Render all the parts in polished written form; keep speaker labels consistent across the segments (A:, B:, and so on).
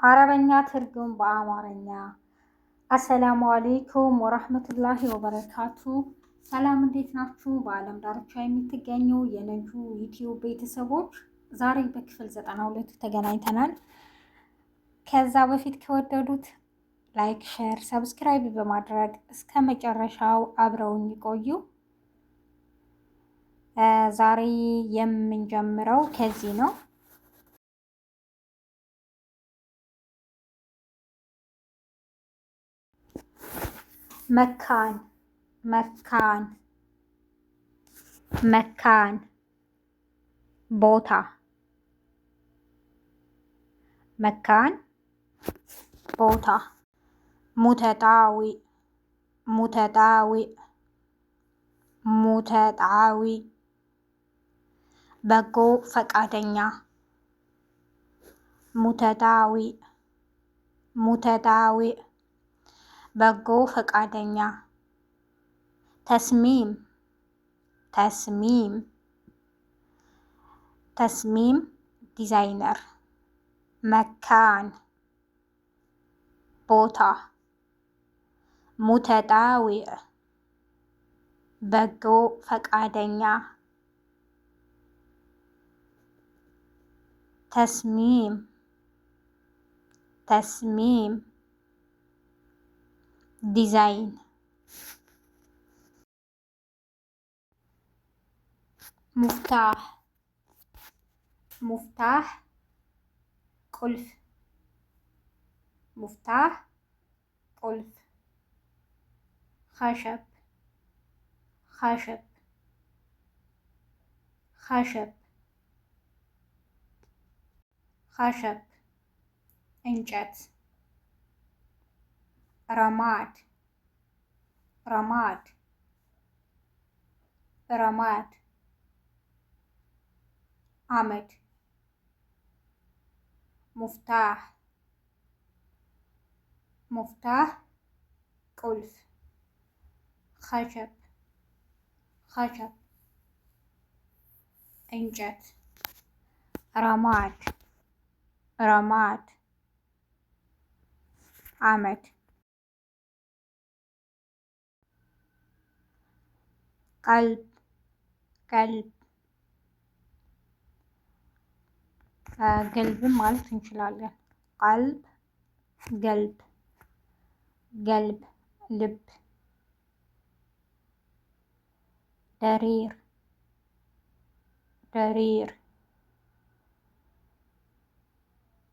A: አረበኛ ትርጉም በአማርኛ። አሰላሙ አሌይኩም ወራህመቱላሂ ወበረካቱ። ሰላም እንዴት ናችሁ? በዓለም ዳርቻ የምትገኙ የነጁ ዩቲዩብ ቤተሰቦች ዛሬ በክፍል 92 ተገናኝተናል። ከዛ በፊት ከወደዱት ላይክ፣ ሼር፣ ሰብስክራይብ በማድረግ እስከ መጨረሻው አብረውኝ ይቆዩ። ዛሬ የምንጀምረው ከዚህ ነው። መካን መካን መካን ቦታ መካን ቦታ ሙተጣዊ ሙተጣዊ ሙተጣዊ በጎ ፈቃደኛ ሙተጣዊ ሙተጣዊ በጎ ፈቃደኛ ተስሚም ተስሚም ተስሚም ዲዛይነር መካን ቦታ ሙተጣዊዕ በጎ ፈቃደኛ ተስሚም ተስሚም ዲዛይን ሙፍታህ ሙፍታህ ቁልፍ ሙፍታህ ቁልፍ ኸሸብ ኸሸብ ኸሸብ ኸሸብ እንጨት ረማድ ረማድ ረማድ አመድ ሙፍታህ ሙፍታህ ቁልፍ ኸሸብ ኸሸብ እንጨት ረማድ ረማድ አመድ ቀልብ ቀልብ ገልብም ማለት እንችላለን። ቀልብ ገልብ ገልብ ልብ ደሪር ደሪር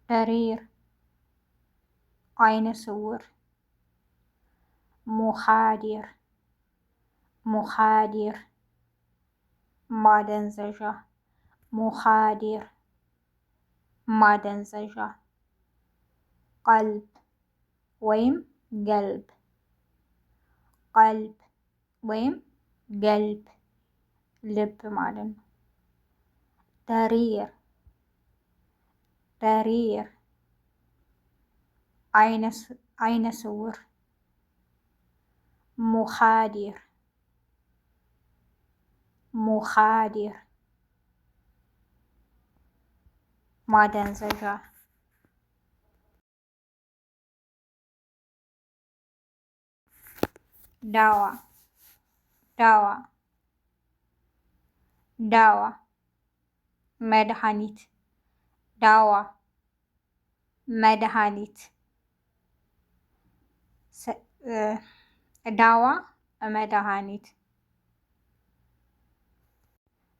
A: ደሪር አይነ ስውር ሙኻዲር ሙኻዲር ማደንዘዣ ሙኻዲር ማደንዘዣ ቀልብ ወይም ገልብ ቀልብ ወይም ገልብ ልብ ማለት ነው። ደሪር ደሪር አይነ ስውር ሙኻዲር ሙኻዲር ማደንዘዣ ዳዋ ዳዋ ዳዋ መድኃኒት ዳዋ መድኃኒት ዳዋ መድኃኒት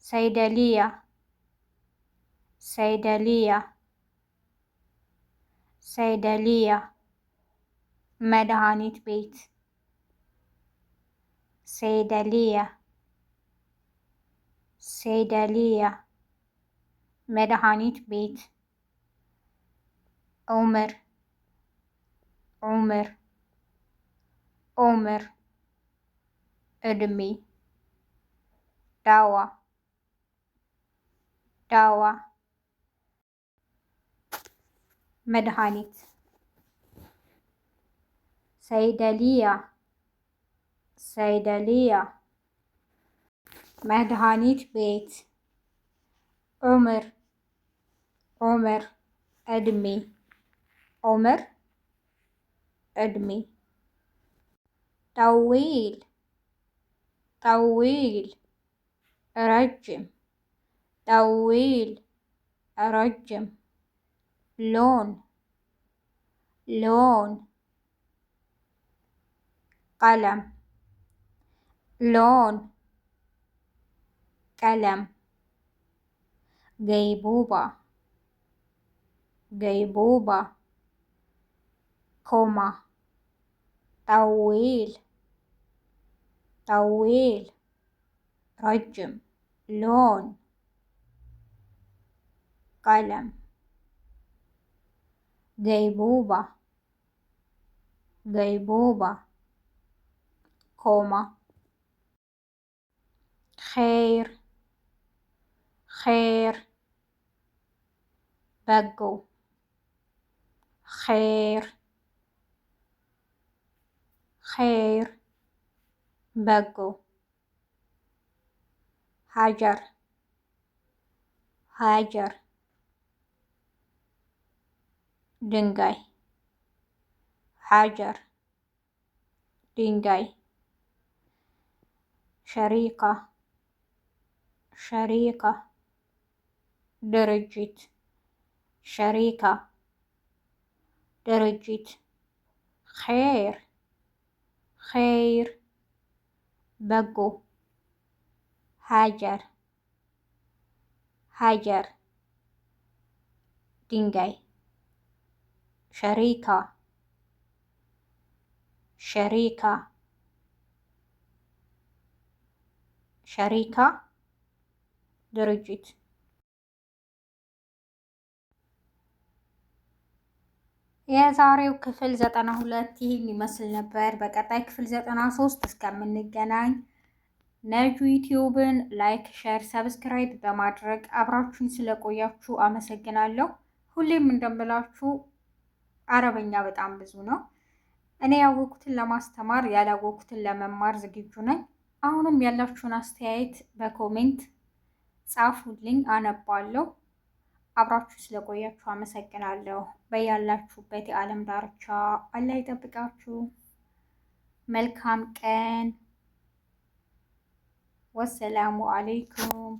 A: ሰይደልያ ሰይደልያ ሰይደልያ መድኃኒት ቤት ሰይደልያ ሰይደልያ መድኃኒት ቤት ዑምር ዑምር ዑምር እድሜ ዳዋ ዳዋ መድኃኒት ሰይደልያ ሰይደልያ መድኃኒት ቤት ዑምር ዑምር እድሜ ዑምር ዕድሜ። ጠዊል ጠዊል ረጅም ጠዊል ረጅም። ሎን ሎን ቀለም ሎን ቀለም። ገይቡባ ገይቡባ ኮማ። ጠዊል ጠዊል ረጅም። ሎን ቀለም። ገይቡባ ገይቡባ ኮማ። ኸይር ኸይር በጎ። ኸይር ኸይር በጎ። ሀጀር ሀጀር ድንጋይ። ሀጀር ድንጋይ። ሸሪካ ሸሪካ ድርጅት። ሸሪካ ድርጅት። ኸይር ኸይር በጎ። ሀጀር ሀጀር ድንጋይ። ሸሪካ ሸሪካ ሸሪካ ድርጅት። የዛሬው ክፍል 92 ይህን ይመስል ነበር። በቀጣይ ክፍል 93 እስከምንገናኝ ነጁ ዩቲዩብን ላይክ፣ ሼር፣ ሰብስክራይብ በማድረግ አብራችሁን ስለቆያችሁ አመሰግናለሁ። ሁሌም እንደምላችሁ አረበኛ በጣም ብዙ ነው። እኔ ያወቅኩትን ለማስተማር ያላወቅኩትን ለመማር ዝግጁ ነኝ። አሁንም ያላችሁን አስተያየት በኮሜንት ጻፉልኝ፣ አነባለሁ። አብራችሁ ስለቆያችሁ አመሰግናለሁ። በያላችሁበት የዓለም ዳርቻ አላህ ይጠብቃችሁ። መልካም ቀን። ወሰላሙ አለይኩም